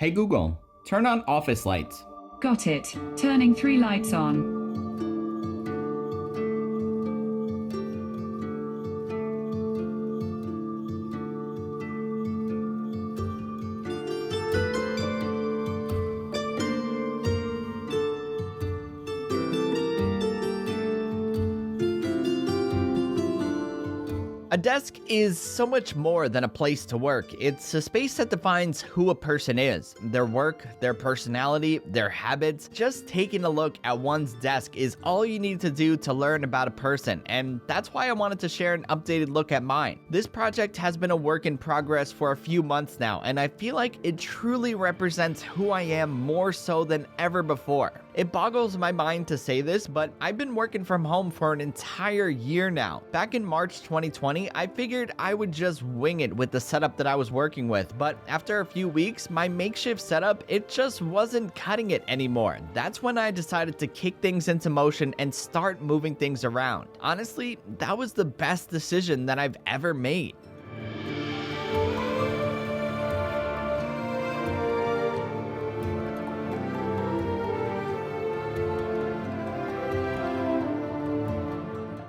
Hey Google, turn on office lights. Got it. Turning 3 lights on. A desk is so much more than a place to work. It's a space that defines who a person is, their work, their personality, their habits. Just taking a look at one's desk is all you need to do to learn about a person, and that's why I wanted to share an updated look at mine. This project has been a work in progress for a few months now, and I feel like it truly represents who I am more so than ever before. It boggles my mind to say this, but I've been working from home for an entire year now. Back in March 2020, I figured I would just wing it with the setup that I was working with, but after a few weeks, my makeshift setup, it just wasn't cutting it anymore. That's when I decided to kick things into motion and start moving things around. Honestly, that was the best decision that I've ever made.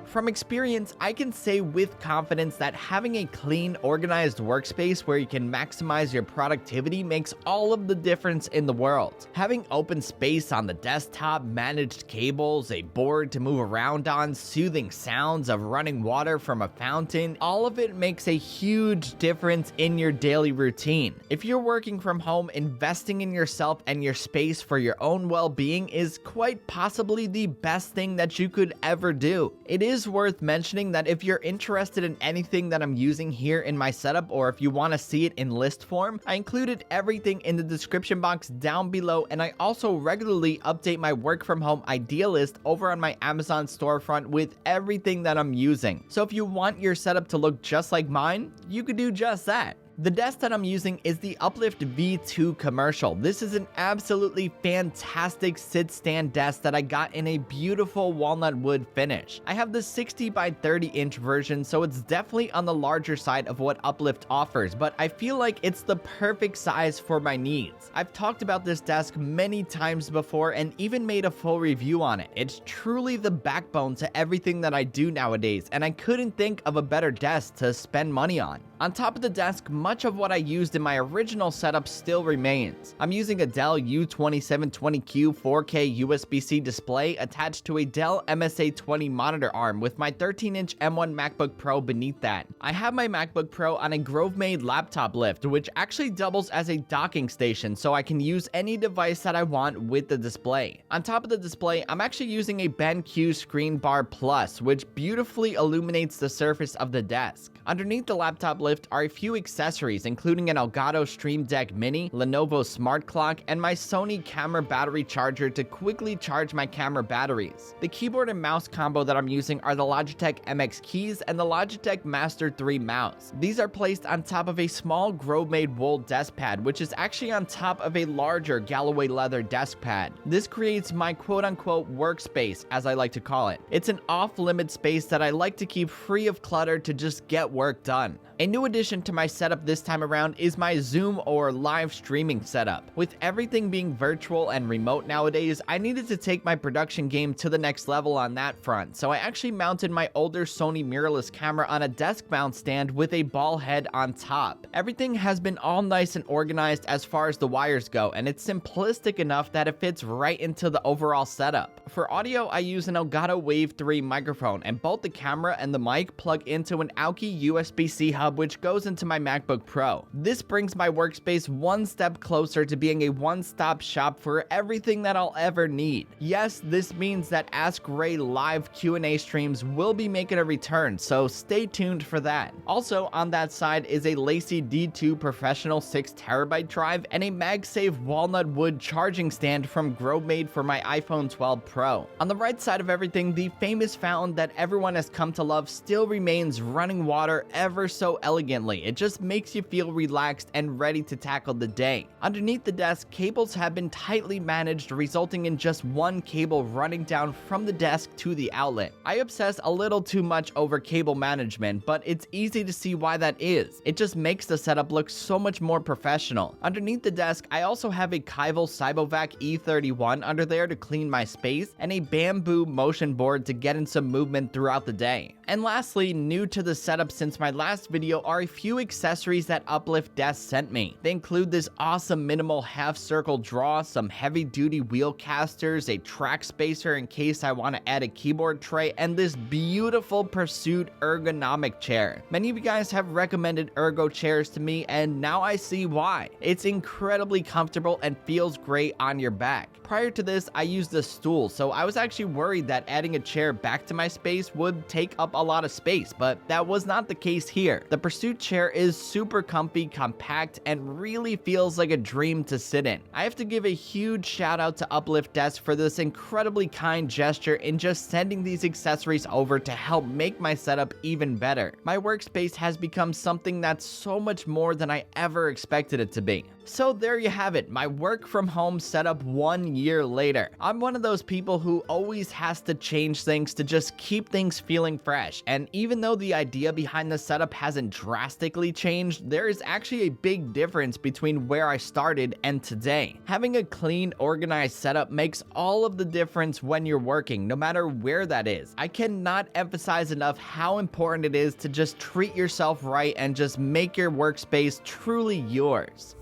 From experience, I can say with confidence that having a clean, organized workspace where you can maximize your productivity makes all of the difference in the world. Having open space on the desktop, managed cables, a board to move around on, soothing sounds of running water from a fountain, all of it makes a huge difference in your daily routine. If you're working from home, investing in yourself and your space for your own well-being is quite possibly the best thing that you could ever do. It is worth mentioning that if you're interested in anything that I'm using here in my setup, or if you want to see it in list form, I included everything in the description box down below, and I also regularly update my work from home idea list over on my Amazon storefront with everything that I'm using. So if you want your setup to look just like mine, you could do just that. The desk that I'm using is the Uplift V2 Commercial. This is an absolutely fantastic sit-stand desk that I got in a beautiful walnut wood finish. I have the 60 by 30 inch version, so it's definitely on the larger side of what Uplift offers, but I feel like it's the perfect size for my needs. I've talked about this desk many times before and even made a full review on it. It's truly the backbone to everything that I do nowadays, and I couldn't think of a better desk to spend money on. On top of the desk, much of what I used in my original setup still remains. I'm using a Dell U2720Q 4K USB-C display attached to a Dell MSA20 monitor arm with my 13-inch M1 MacBook Pro beneath that. I have my MacBook Pro on a Grove-made laptop lift, which actually doubles as a docking station, so I can use any device that I want with the display. On top of the display, I'm actually using a BenQ Screen Bar Plus, which beautifully illuminates the surface of the desk. Underneath the laptop lift are a few accessories, including an Elgato Stream Deck Mini, Lenovo Smart Clock, and my Sony camera battery charger to quickly charge my camera batteries. The keyboard and mouse combo that I'm using are the Logitech MX keys and the Logitech Master 3 mouse. These are placed on top of a small Grove-made wool desk pad, which is actually on top of a larger Galloway leather desk pad. This creates my quote-unquote workspace, as I like to call it. It's an off-limit space that I like to keep free of clutter to just get work done. A new addition to my setup this time around is my Zoom or live streaming setup. With everything being virtual and remote nowadays, I needed to take my production game to the next level on that front, so I actually mounted my older Sony mirrorless camera on a desk mount stand with a ball head on top. Everything has been all nice and organized as far as the wires go, and it's simplistic enough that it fits right into the overall setup. For audio, I use an Elgato Wave 3 microphone, and both the camera and the mic plug into an Aoki USB-C hub which goes into my MacBook Pro. This brings my workspace one step closer to being a one-stop shop for everything that I'll ever need. Yes, this means that Ask Ray live Q&A streams will be making a return, so stay tuned for that. Also on that side is a Lacy D2 Professional 6TB drive and a MagSafe walnut wood charging stand from Grove made for my iPhone 12 Pro. On the right side of everything, the famous fountain that everyone has come to love still remains running water ever so so elegantly. It just makes you feel relaxed and ready to tackle the day. Underneath the desk, cables have been tightly managed, resulting in just one cable running down from the desk to the outlet. I obsess a little too much over cable management, but it's easy to see why that is. It just makes the setup look so much more professional. Underneath the desk, I also have a Kyvel Cybovac E31 under there to clean my space, and a bamboo motion board to get in some movement throughout the day. And lastly, new to the setup since my last video are a few accessories that Uplift Desk sent me. They include this awesome minimal half circle draw, some heavy duty wheel casters, a track spacer in case I want to add a keyboard tray, and this beautiful Pursuit ergonomic chair. Many of you guys have recommended ergo chairs to me, and now I see why. It's incredibly comfortable and feels great on your back. Prior to this, I used a stool, so I was actually worried that adding a chair back to my space would take up a lot of space, but that was not the case here. The Pursuit chair is super comfy, compact, and really feels like a dream to sit in. I have to give a huge shout out to Uplift Desk for this incredibly kind gesture in just sending these accessories over to help make my setup even better. My workspace has become something that's so much more than I ever expected it to be. So there you have it, my work from home setup 1 year later. I'm one of those people who always has to change things to just keep things feeling fresh, and even though the idea behind the setup hasn't drastically changed, there is actually a big difference between where I started and today. Having a clean, organized setup makes all of the difference when you're working, no matter where that is. I cannot emphasize enough how important it is to just treat yourself right and just make your workspace truly yours.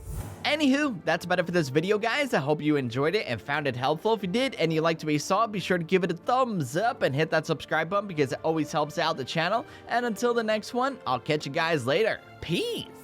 Anywho, that's about it for this video, guys. I hope you enjoyed it and found it helpful. If you did and you liked what you saw, be sure to give it a thumbs up and hit that subscribe button because it always helps out the channel. And until the next one, I'll catch you guys later. Peace!